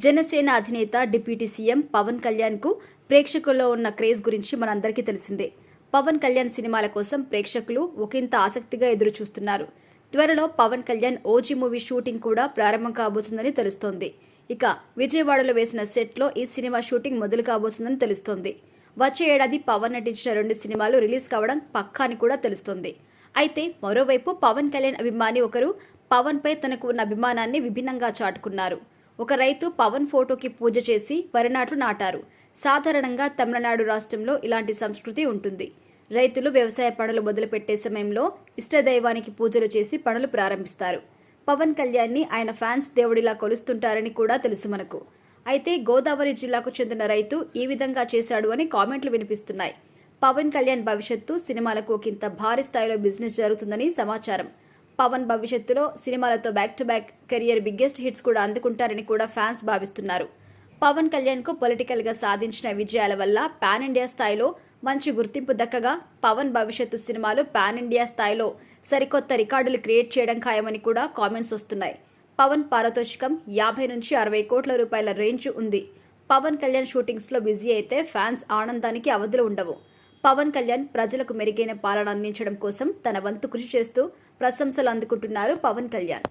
జనసేన అధినేత deputy CM Pawan Kalyan కు ప్రేక్షకుల్లో ఉన్న క్రేజ్ గురించి మనందరికీ తెలిసిందే. పవన్ కళ్యాణ్ సినిమాల కోసం ప్రేక్షకులు ఒకంత ఆసక్తిగా ఎదురు చూస్తున్నారు. త్వరలో Pawan Kalyan OG movie shooting కూడా ప్రారంభం కాబోతుందని తెలుస్తోంది. ఇక విజయవాడలో వేసిన సెట్ లో ఈ సినిమా షూటింగ్ మొదలు కాబోతుందని తెలుస్తోంది. వచ్చే ఏడాది పవన్ నటించిన 2 సినిమాలు రిలీజ్ కావడం పక్కా అని కూడా తెలుస్తోంది. అయితే మరోవైపు పవన్ కళ్యాణ్ అభిమాని ఒకరు పవన్ పై తనకు ఉన్న అభిమానాన్ని విభిన్నంగా చాటుకున్నారు. ఒక రైతు పవన్ ఫోటోకి పూజ చేసి వరి నాట్లు నాటారు. సాధారణంగా తమిళనాడు రాష్ట్రంలో ఇలాంటి సంస్కృతి ఉంటుంది. రైతులు వ్యవసాయ పనులు మొదలుపెట్టే సమయంలో ఇష్టదైవానికి పూజలు చేసి పనులు ప్రారంభిస్తారు. పవన్ కళ్యాణ్ ని ఆయన ఫ్యాన్స్ దేవుడిలా కొలుస్తుంటారని కూడా తెలుసు మనకు. అయితే గోదావరి జిల్లాకు చెందిన రైతు ఈ విధంగా చేశాడు అని కామెంట్లు వినిపిస్తున్నాయి. పవన్ కళ్యాణ్ భవిష్యత్తు సినిమాలకు ఒకంత భారీ స్థాయిలో బిజినెస్ జరుగుతుందని సమాచారం. పవన్ భవిష్యత్తులో సినిమాలతో back to back career biggest hits కూడా అందుకుంటారని కూడా ఫ్యాన్స్ భావిస్తున్నారు. పవన్ కళ్యాణ్ కు పొలిటికల్ గా సాధించిన విజయాల వల్ల పాన్ ఇండియా స్థాయిలో మంచి గుర్తింపు దక్కగా పవన్ భవిష్యత్తు సినిమాలు పాన్ ఇండియా స్థాయిలో సరికొత్త రికార్డులు క్రియేట్ చేయడం ఖాయమని కూడా కామెంట్స్ వస్తున్నాయి. పవన్ పారితోషికం 50 నుంచి 60 కోట్ల రూపాయల రేంజ్ ఉంది. పవన్ కళ్యాణ్ షూటింగ్స్ లో బిజీ అయితే ఫ్యాన్స్ ఆనందానికి అవధులు ఉండవు. పవన్ కళ్యాణ్ ప్రజలకు మెరుగైన పాలన అందించడం కోసం తన వంతు కృషి చేస్తూ ప్రశంసలు అందుకుంటున్నారు పవన్ కళ్యాణ్.